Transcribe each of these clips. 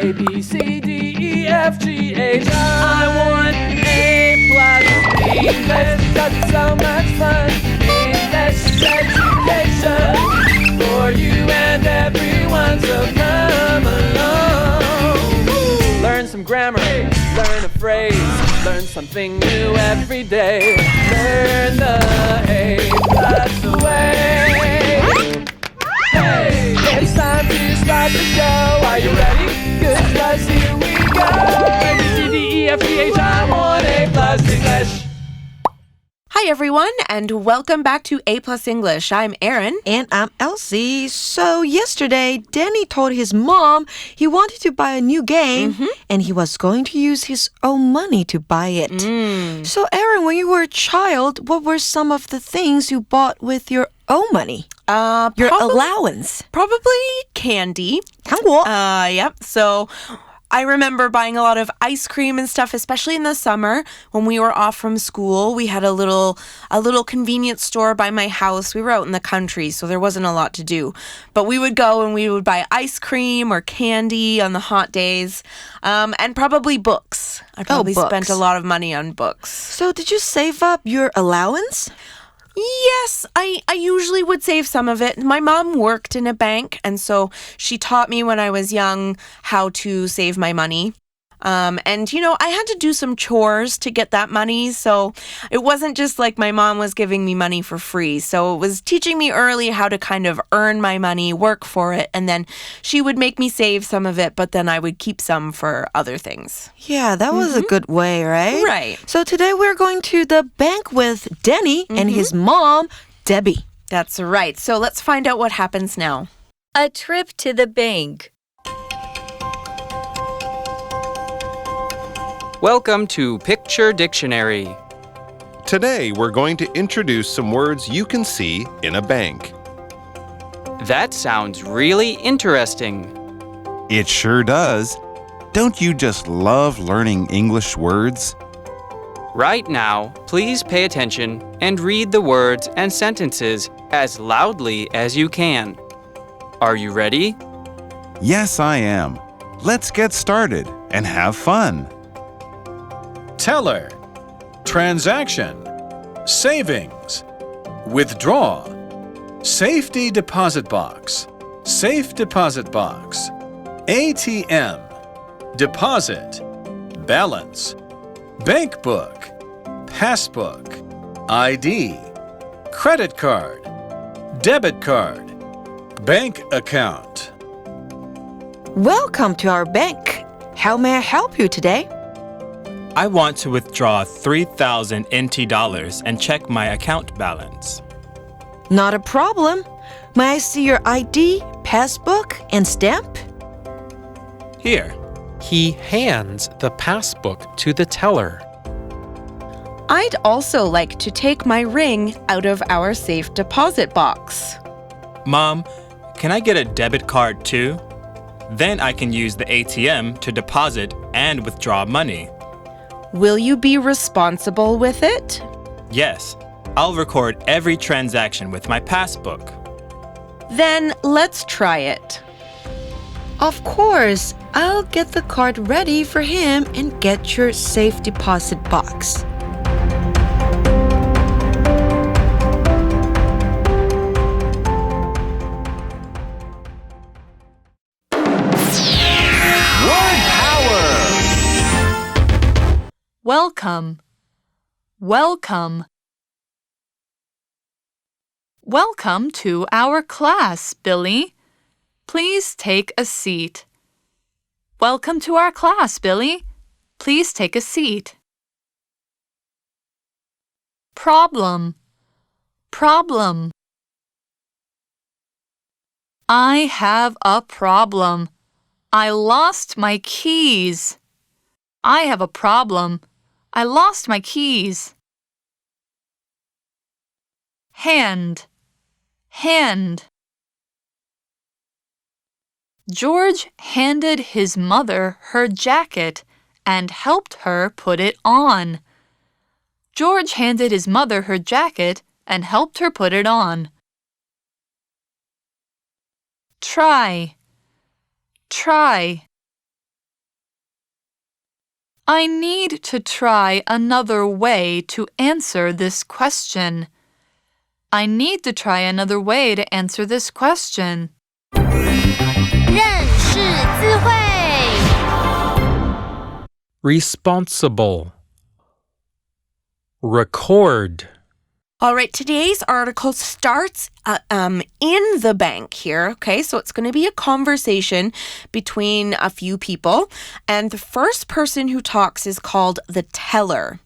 A, B, C, D, E, F, G, H, I want A plus English because it's so much fun. English education for you and everyone, so come along. Learn some grammar, learn a phrase, learn something new every day. Learn the A plus way. Hey, it's time to start the show. Are you ready? Good, 'cause here we go. A, B, C, D, E, F, G, H, I want A plus English. Hi, everyone, and welcome back to A+ English. I'm Erin. And I'm Elsie. So yesterday, Danny told his mom he wanted to buy a new game, and he was going to use his own money to buy it. So Erin, when you were a child, what were some of the things you bought with your own money? Your allowance. Probably candy. 한국. Yep. So I remember buying a lot of ice cream and stuff, especially in the summer when we were off from school. We had a little convenience store by my house. We were out in the country, so there wasn't a lot to do. But we would go and we would buy ice cream or candy on the hot days, and probably books. I probably spent a lot of money on books. So did you save up your allowance? Yes, I usually would save some of it. My mom worked in a bank, and so she taught me when I was young how to save my money. And, I had to do some chores to get that money, so it wasn't just like my mom was giving me money for free. So it was teaching me early how to kind of earn my money, work for it, and then she would make me save some of it, but then I would keep some for other things. Yeah, that was a good way, right? Right. So today we're going to the bank with Danny and his mom, Debbie. That's right. So let's find out what happens now. A trip to the bank. Welcome to Picture Dictionary. Today, we're going to introduce some words you can see in a bank. That sounds really interesting. It sure does. Don't you just love learning English words? Right now, please pay attention and read the words and sentences as loudly as you can. Are you ready? Yes, I am. Let's get started and have fun. Teller, transaction, savings, withdraw, safety deposit box, safe deposit box, ATM, deposit, balance, bank book, passbook, ID, credit card, debit card, bank account. Welcome to our bank. How may I help you today? I want to withdraw 3,000 NT dollars and check my account balance. Not a problem. May I see your ID, passbook, and stamp? Here. He hands the passbook to the teller. I'd also like to take my ring out of our safe deposit box. Mom, can I get a debit card too? Then I can use the ATM to deposit and withdraw money. Will you be responsible with it? Yes, I'll record every transaction with my passbook. Then let's try it. Of course. I'll get the card ready for him and get your safe deposit box. Welcome. Welcome. Welcome to our class, Billy. Please take a seat. Welcome to our class, Billy. Please take a seat. Problem. Problem. I have a problem. I lost my keys. I have a problem. I lost my keys. Hand. Hand. George handed his mother her jacket and helped her put it on. George handed his mother her jacket and helped her put it on. Try. Try. I need to try another way to answer this question. I need to try another way to answer this question. 认识字汇 Responsible. Record. All right, today's article starts in the bank here, okay? So it's going to be a conversation between a few people. And the first person who talks is called the teller.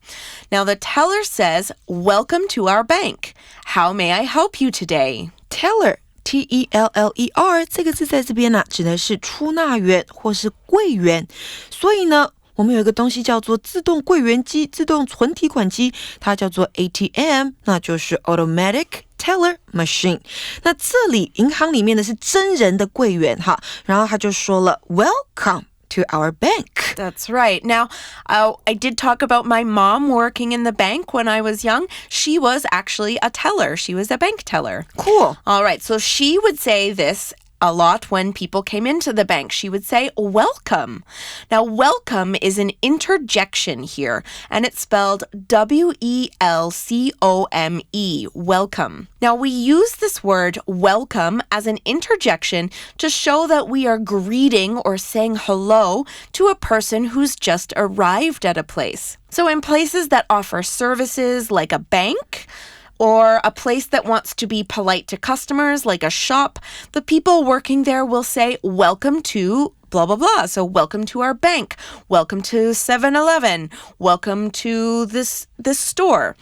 Now, the teller says, "Welcome to our bank. How may I help you today?" Teller T-E-L-L-E-R 这个字在这边指的是出纳员或是柜员。所以呢，我们有一个东西叫做自动柜员机、自动存提款机，它叫做 ATM， 那就是 Automatic Teller Machine。那这里银行里面的是真人的柜员哈，然后他就说了 Welcome to our bank. That's right. Now, I did talk about my mom working in the bank when I was young. She was actually a teller. She was a bank teller. Cool. All right. So she would say this a lot when people came into the bank. She would say, welcome. Now, welcome is an interjection here, and it's spelled W-E-L-C-O-M-E, welcome. Now, we use this word welcome as an interjection to show that we are greeting or saying hello to a person who's just arrived at a place. So in places that offer services like a bank, or a place that wants to be polite to customers, like a shop, the people working there will say, welcome to blah, blah, blah. So welcome to our bank. Welcome to 7-Eleven. Welcome to this store.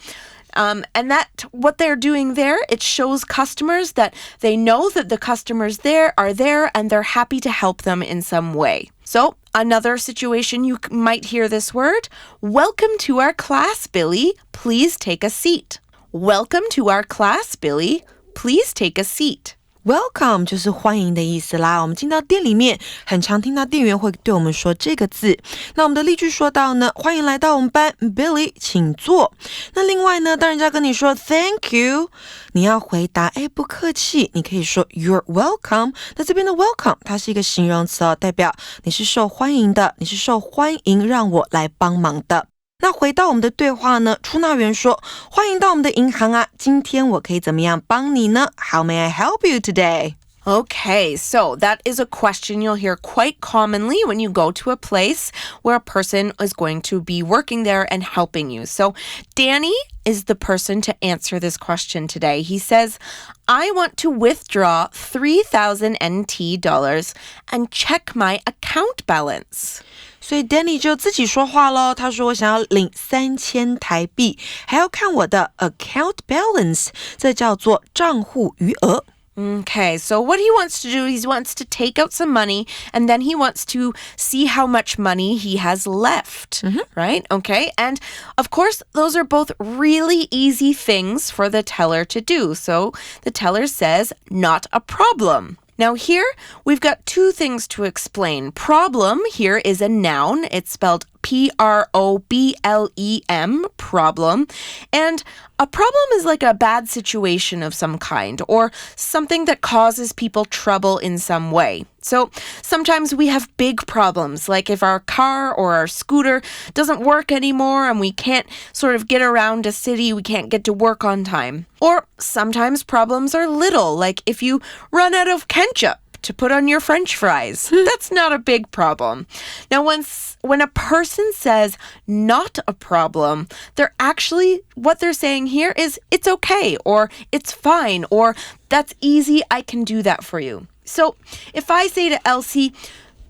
And that what they're doing there, it shows customers that they know that the customers there are there and they're happy to help them in some way. So another situation you might hear this word, welcome to our class, Billy. Please take a seat. Welcome to our class, Billy. Please take a seat. Welcome 就是欢迎的意思啦。我们进到店里面，很常听到店员会对我们说这个字。那我们的例句说到呢，欢迎来到我们班 ，Billy， 请坐。那另外呢，当人家跟你说 Thank you， 你要回答不客气，你可以说 You're welcome。那这边的 welcome 它是一个形容词哦，代表你是受欢迎的，你是受欢迎让我来帮忙的。那回到我们的对话呢，出纳员说欢迎到我们的银行啊，今天我可以怎么样帮你呢？ How may I help you today? Okay, so that is a question you'll hear quite commonly when you go to a place where a person is going to be working there and helping you. So Danny is the person to answer this question today. He says, I want to withdraw 3,000 NT dollars and check my account balance. 所以 Danny 就自己说话咯，他说我想要领3000台币，还要看我的 account balance， 这叫做账户余额。Okay, so what he wants to do, he wants to take out some money and then he wants to see how much money he has left, right? Okay, and of course, those are both really easy things for the teller to do. So the teller says, not a problem. Now here, we've got two things to explain. Problem here is a noun. It's spelled P-R-O-B-L-E-M, problem. And a problem is like a bad situation of some kind or something that causes people trouble in some way. So sometimes we have big problems, like if our car or our scooter doesn't work anymore and we can't sort of get around a city, we can't get to work on time. Or sometimes problems are little, like if you run out of ketchup to put on your French fries. That's not a big problem. Now, when a person says not a problem, they're actually, what they're saying here is it's okay, or it's fine, or that's easy, I can do that for you. So if I say to Elsie,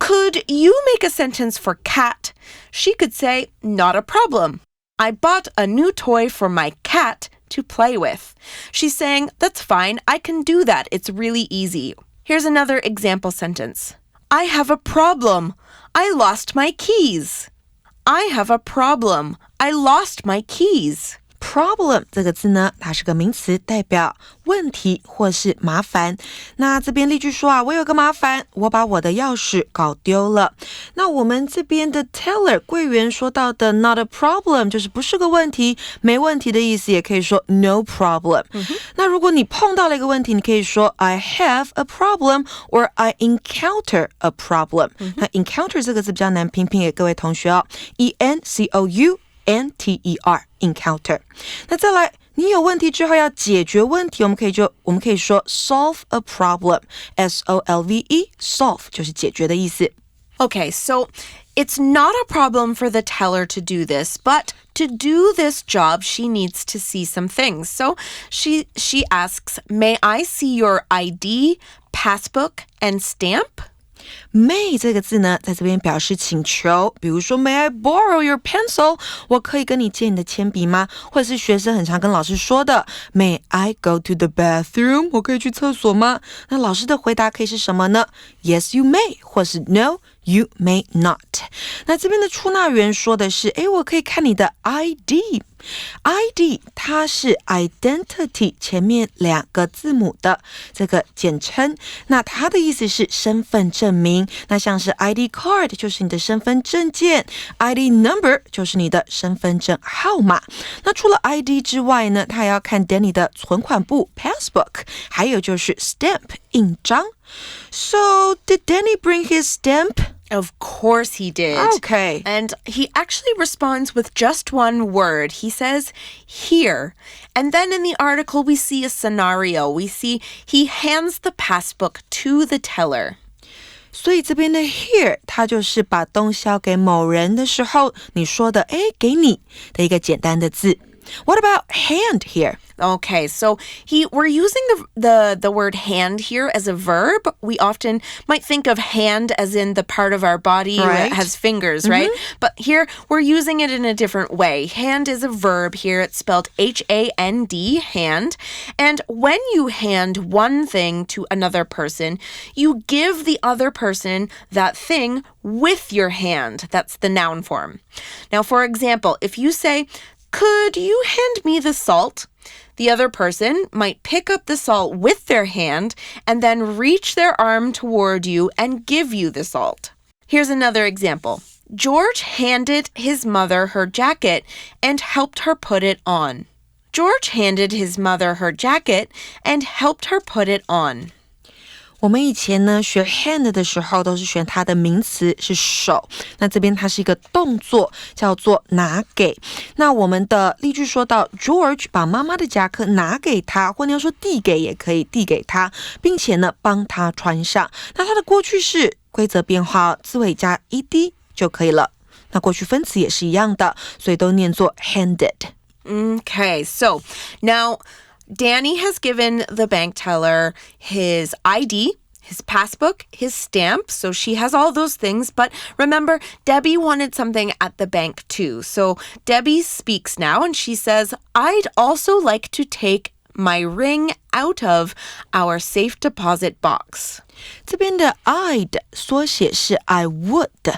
could you make a sentence for cat? She could say, not a problem. I bought a new toy for my cat to play with. She's saying, that's fine, I can do that, it's really easy. Here's another example sentence. I have a problem. I lost my keys. I have a problem. I lost my keys. Problem 这个字呢，它是个名词，代表问题或是麻烦。那这边例句说啊，我有个麻烦，我把我的钥匙搞丢了。那我们这边的 teller 柜员说到的 not a problem 就是不是个问题，没问题的意思，也可以说 no problem。那如果你碰到了一个问题，你可以说 I have a problem or I encounter a problem。那 encounter 这个字比较难拼给各位同学哦 ，E-N-C-O-U-N-T-E-R encounter。那再来，你有问题之后要解决问题，我们可以说 solve a problem， S-O-L-V-E solve 就是解决的意思。Okay, so it's not a problem for the teller to do this, but to do this job, she needs to see some things. So she asks, may I see your ID, passbook, and stamp?May 这个字呢，在这边表示请求，比如说 May I borrow your pencil？ 我可以跟你借你的铅笔吗？或者是学生很常跟老师说的 May I go to the bathroom？ 我可以去厕所吗？那老师的回答可以是什么呢？ Yes, you may， 或是 No, you may not。 那这边的出纳员说的是，我可以看你的 ID。ID 它是 identity 前面2个字母的这个简称，那它的意思是身份证明。那像是 ID card 就是你的身份证件， ID number 就是你的身份证号码。那除了 ID 之外呢，他也要看 Danny 的存款簿 passbook， 还有就是 stamp 印章。So did Danny bring his stamp?Of course he did. Okay. And he actually responds with just one word. He says, here. And then in the article, we see a scenario. We see he hands the passbook to the teller. 所以这边的 here 它就是把东西要给某人的时候你说的给你的一个简单的字。What about hand here? Okay, so we're using the word hand here as a verb. We often might think of hand as in the part of our body that has fingers, right? But here we're using it in a different way. Hand is a verb here. It's spelled H-A-N-D, hand. And when you hand one thing to another person, you give the other person that thing with your hand. That's the noun form. Now, for example, if you say, could you hand me the salt? The other person might pick up the salt with their hand and then reach their arm toward you and give you the salt. Here's another example. George handed his mother her jacket and helped her put it on. George handed his mother her jacket and helped her put it on.我们以前呢学 hand 的时候都是选它的名词是手，那这边它是一个动作叫做拿给。那我们的例句说到 George 把妈妈的夹克拿给他，或你要说递给也可以，递给他，并且呢帮他穿上。那它的过去式规则变化字尾加 ed 就可以了。那过去分词也是一样的，所以都念作 handed。Okay, so now Danny has given the bank teller his ID, his passbook, his stamp. So she has all those things. But remember, Debbie wanted something at the bank too. So Debbie speaks now and she says, I'd also like to take my ring out of our safe deposit box. 这边的 I'd 缩写是 I would。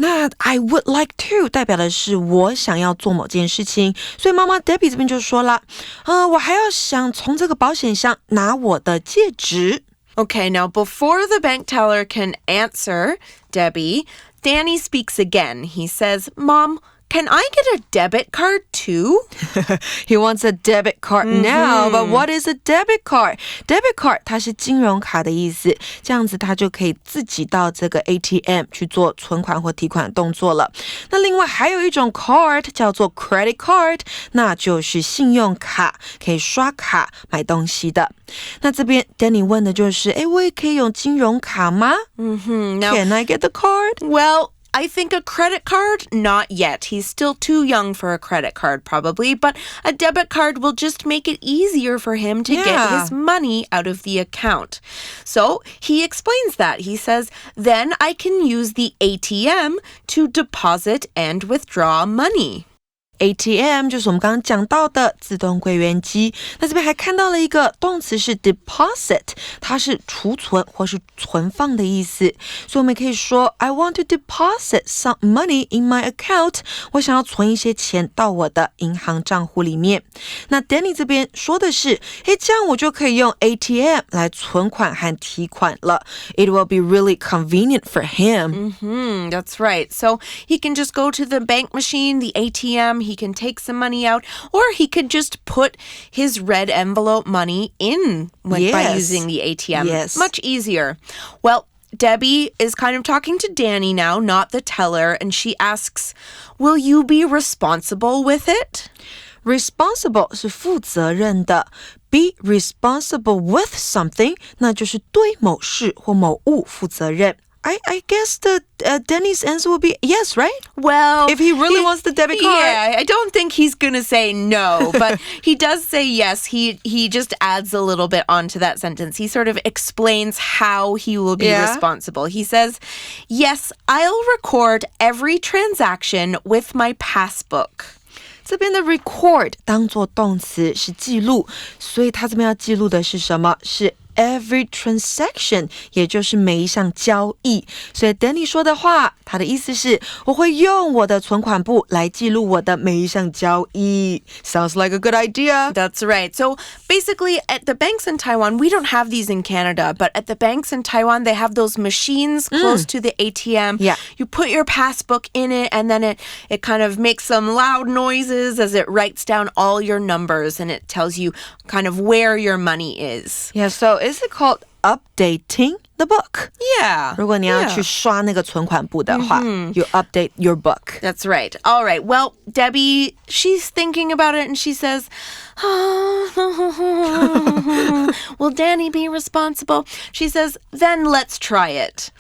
那 I would like to 代表的是我想要做某件事情，所以妈妈 Debbie 这边就说了，我还要想从这个保险箱拿我的戒指。Okay, now before the bank teller can answer Debbie, Danny speaks again. He says, Mom, can I get a debit card too? He wants a debit card now, but what is a debit card? Debit card 它是金融卡的意思，这样子他就可以自己到这个 ATM 去做存款或提款的动作了。那另外还有一种 card 叫做 credit card， 那就是信用卡，可以刷卡买东西的。那这边 Danny 问的就是，我也可以用金融卡吗？Now, Can I get the card? Well,I think a credit card? Not yet. He's still too young for a credit card, probably. But a debit card will just make it easier for him to get his money out of the account. So he explains that. He says, then I can use the ATM to deposit and withdraw money. ATM 就是我们刚刚讲到的自动柜员机。那这边还看到了一个动词是 deposit， 它是储存或是存放的意思，所以我们可以说 I want to deposit some money in my account， 我想要存一些钱到我的银行账户里面。那 Danny 这边说的是这样我就可以用 ATM 来存款和提款了。 It will be really convenient for him. That's right. So he can just go to the bank machine, the ATM, he can take some money out, or he could just put his red envelope money in by using the ATM. Yes. Much easier. Well, Debbie is kind of talking to Danny now, not the teller, and she asks, will you be responsible with it? Responsible 是负责任的， be responsible with something 那就是对某事或某物负责任。I guess Danny's answer will be yes, right? Well, if he really wants the debit card. Yeah, I don't think he's going to say no, but he does say yes. He just adds a little bit onto that sentence. He sort of explains how he will be responsible. He says, yes, I'll record every transaction with my passbook. 这边的 record 当作动词是记录，所以他这边要记录的是什么？是every transaction， 也就是每一项交易。所以 Danny 说的话，他的意思是我会用我的存款簿来记录我的每一项交易。Sounds like a good idea. That's right. So basically at the banks in Taiwan, we don't have these in Canada, but at the banks in Taiwan, they have those machines close to the ATM. Yeah. You put your passbook in it, and then it kind of makes some loud noises as it writes down all your numbers, and it tells you kind of where your money is. Yeah, so is it called updating the book? Yeah. 如果你要去刷那个存款簿的话, you update your book. That's right. All right. Well, Debbie, she's thinking about it and she says, will Danny be responsible? She says, then let's try it.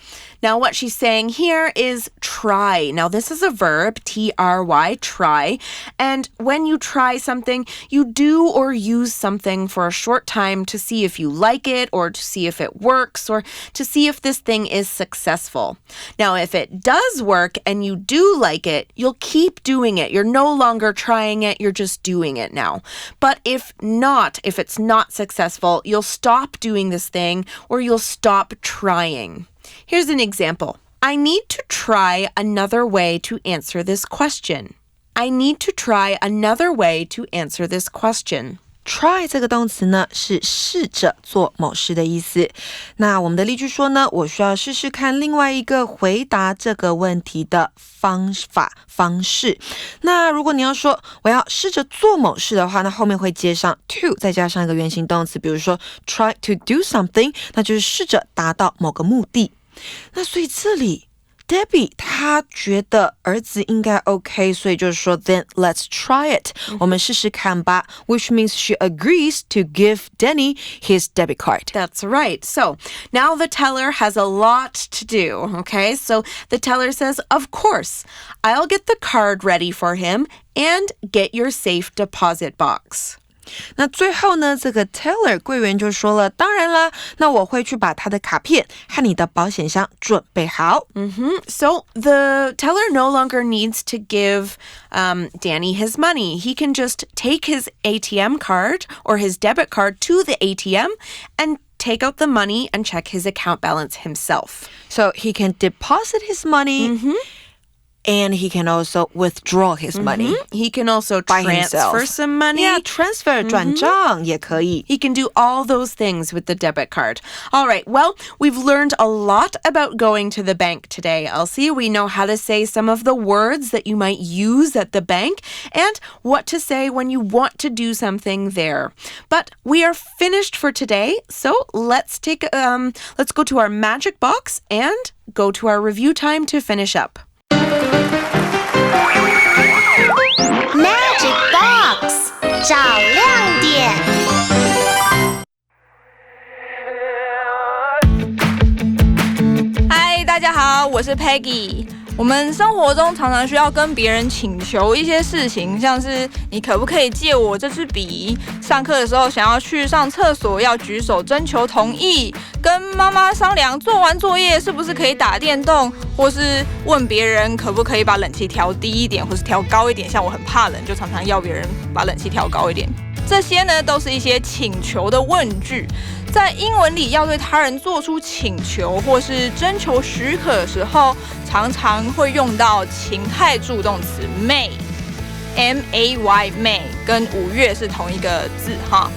Now, what she's saying here is try. Now, this is a verb, T-R-Y, try. And when you try something, you do or use something for a short time to see if you like it or to see if it works or to see if this thing is successful. Now, if it does work and you do like it, you'll keep doing it. You're no longer trying it, you're just doing it now. But if it's not successful, you'll stop doing this thing or you'll stop trying. Here's an example. I need to try another way to answer this question. I need to try another way to answer this question. Try 这个动词呢是试着做某事的意思。那我们的例句说呢，我需要试试看另外一个回答这个问题的方式。那如果你要说我要试着做某事的话，那后面会接上 to 再加上一个原形动词，比如说 try to do something， 那就是试着达到某个目的。那所以这里Debbie 她觉得儿子应该 OK， 所以就说 Then let's try it， 我们试试看吧， which means she agrees to give Danny his debit card. That's right. So now the teller has a lot to do, okay? So the teller says, of course, I'll get the card ready for him and get your safe deposit box. 那最后呢，这个 teller 柜员就说了，当然啦，那我会去把他的卡片和你的保险箱准备好。So the teller no longer needs to give Danny his money. He can just take his ATM card or his debit card to the ATM and take out the money and check his account balance himself. So he can deposit his money. And he can also withdraw his money. He can also transfer some money. Yeah, transfer, 转账也可以. He can do all those things with the debit card. All right, well, we've learned a lot about going to the bank today, Elsie. We know how to say some of the words that you might use at the bank and what to say when you want to do something there. But we are finished for today, so let's go to our magic box and go to our review time to finish up. Magic Box 找亮点。嗨，大家好，我是 Peggy。我们生活中常常需要跟别人请求一些事情，像是你可不可以借我这支笔？上课的时候想要去上厕所，要举手征求同意；跟妈妈商量做完作业是不是可以打电动，或是问别人可不可以把冷气调低一点，或是调高一点。像我很怕冷，就常常要别人把冷气调高一点。这些呢，都是一些请求的问句。在英文里，要对他人做出请求或是征求许可的时候，常常会用到情态助动词 may。M-A-Y may 跟5月是同一个字哈。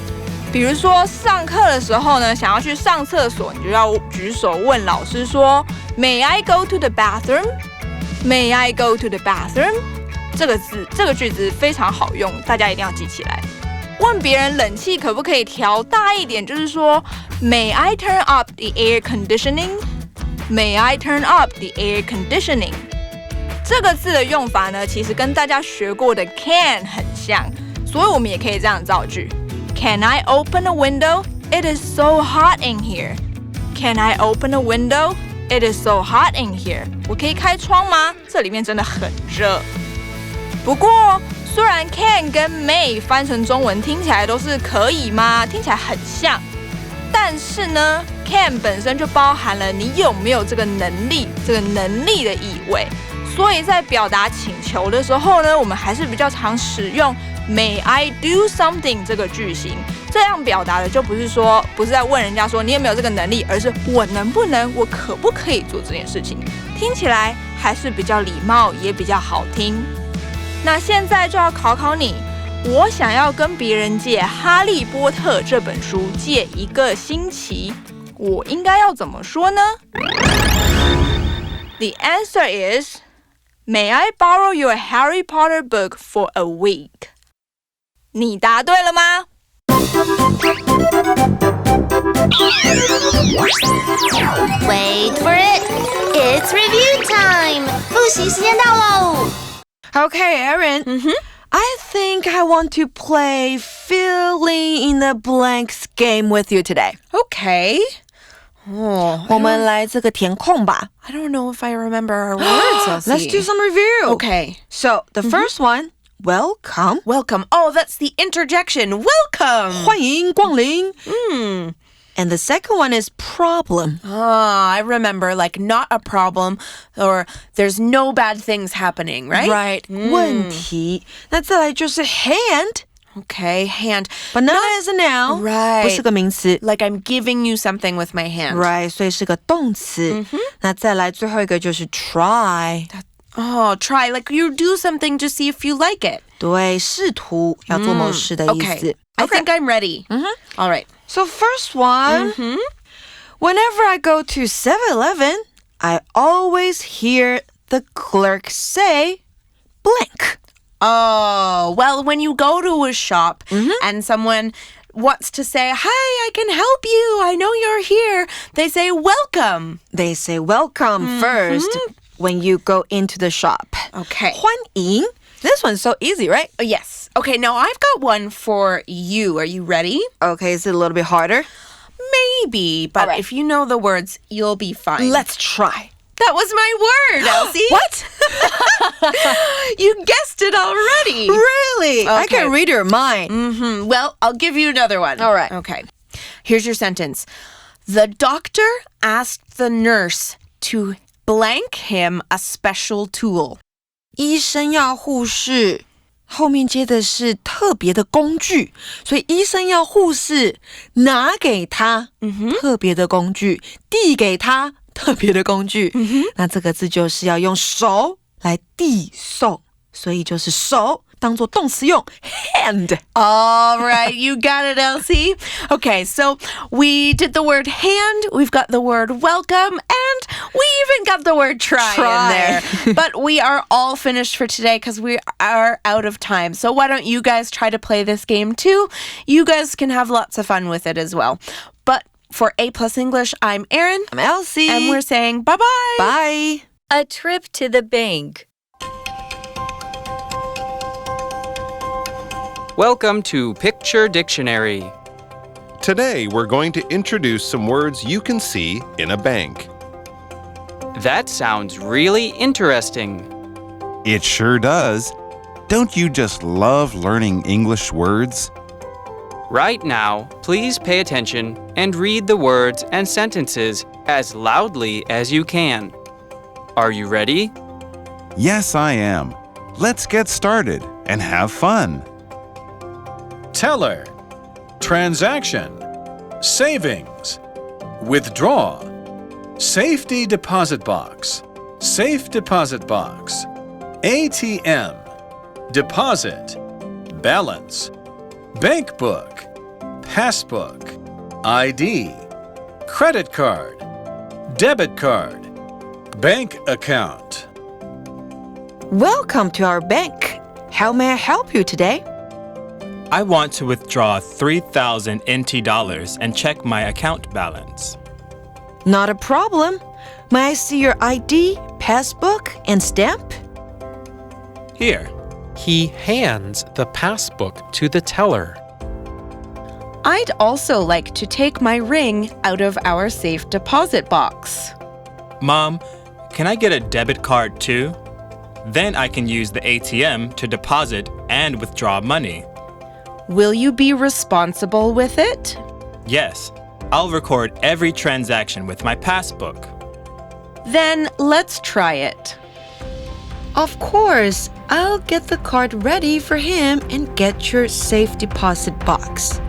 比如说上课的时候呢，想要去上厕所，你就要举手问老师说 May I go to the bathroom? May I go to the bathroom? 这个句子非常好用，大家一定要记起来。问别人冷气可不可以调大一点，就是说 May I turn up the air conditioning? May I turn up the air conditioning? 这个字的用法呢，其实跟大家学过的 can 很像，所以我们也可以这样造句 Can I open a window? It is so hot in here. Can I open a window? It is so hot in here. 我可以开窗吗？这里面真的很热。不过虽然 can 跟 may 翻成中文听起来都是可以吗？听起来很像，但是呢 can 本身就包含了你有没有这个能力的意味，所以在表达请求的时候呢，我们还是比较常使用 May I do something 这个句型。这样表达的就不是在问人家说你有没有这个能力，而是我能不能，我可不可以做这件事情，听起来还是比较礼貌，也比较好听。那现在就要考考你，我想要跟别人借《哈利波特》这本书借1个星期，我应该要怎么说呢？ The answer is May I borrow your Harry Potter book for a week? 你答对了吗？ Wait for it. It's review time. 复习时间到喽。Okay, Erin. I think I want to play Filling in the Blanks game with you today. Okay. 我们来这个填空吧。I don't know if I remember our words, Elsie. Let's do some review. Okay. So, the first one, welcome. Welcome. Oh, that's the interjection. Welcome. 欢迎光临。And the second one is problem. I remember, like not a problem or there's no bad things happening, right? Right. 问题。那再来就是 hand. Okay, hand. But not as a noun. Right. 不是个名词。Like I'm giving you something with my hand. Right. 所以是个动词。那再来最後一個就是 try. Try. Like you do something to see if you like it. 對，試圖要做某事的意思。Okay. I think I'm ready. All right. So first one, whenever I go to 7-Eleven, I always hear the clerk say blank. Oh, well, when you go to a shop and someone wants to say, hi, I can help you. I know you're here. They say welcome. They say welcome first when you go into the shop. Okay. 欢迎. This one's so easy, right? Yes. Okay, now I've got one for you. Are you ready? Okay, is it a little bit harder? Maybe, but right. if you know the words, you'll be fine. Let's try. That was my word, Elsie. What? You guessed it already. Really? Okay. I can read your mind. Well, I'll give you another one. All right. Okay. Here's your sentence. The doctor asked the nurse to blank him a special tool. 医生要护士，后面接的是特别的工具，所以医生要护士拿给他特别的工具，递给他特别的工具。那这个字就是要用手来递送，所以就是手当作动词用 hand. All right, you got it, Elsie. Okay, so we did the word hand, we've got the word welcome, and we even got the word try. In there. But we are all finished for today because we are out of time. So why don't you guys try to play this game too? You guys can have lots of fun with it as well. But for A+ English, I'm Erin. I'm Elsie. And we're saying bye-bye. Bye. A trip to the bank. Welcome to Picture Dictionary. Today, we're going to introduce some words you can see in a bank. That sounds really interesting. It sure does. Don't you just love learning English words? Right now, please pay attention and read the words and sentences as loudly as you can. Are you ready? Yes, I am. Let's get started and have fun. Teller, transaction, savings, withdraw, safety deposit box, safe deposit box, ATM, deposit, balance, bank book, passbook, ID, credit card, debit card, bank account. Welcome to our bank. How may I help you today? I want to withdraw 3,000 NT dollars and check my account balance. Not a problem. May I see your ID, passbook, and stamp? Here. He hands the passbook to the teller. I'd also like to take my ring out of our safe deposit box. Mom, can I get a debit card too? Then I can use the ATM to deposit and withdraw money. Will you be responsible with it? Yes, I'll record every transaction with my passbook. Then let's try it. Of course. I'll get the card ready for him and get your safe deposit box.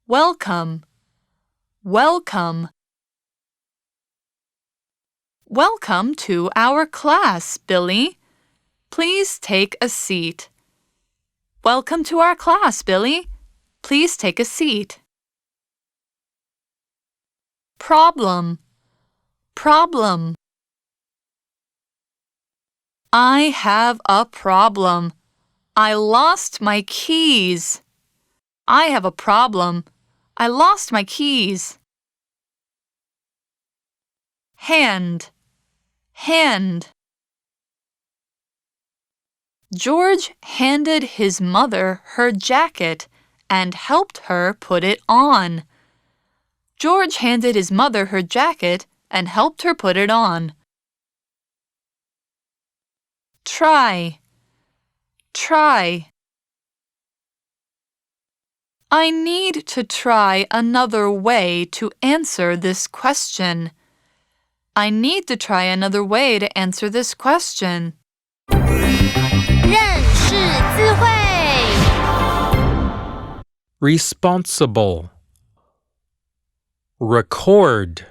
Welcome. Welcome. Welcome to our class, Billy. Please take a seat. Welcome to our class, Billy. Please take a seat. Problem. Problem. I have a problem. I lost my keys. I have a problem. I lost my keys. Hand. Hand. George handed his mother her jacket and helped her put it on. George handed his mother her jacket and helped her put it on. Try. Try. I need to try another way to answer this question. I need to try another way to answer this question. 认识字汇 Responsible. Record.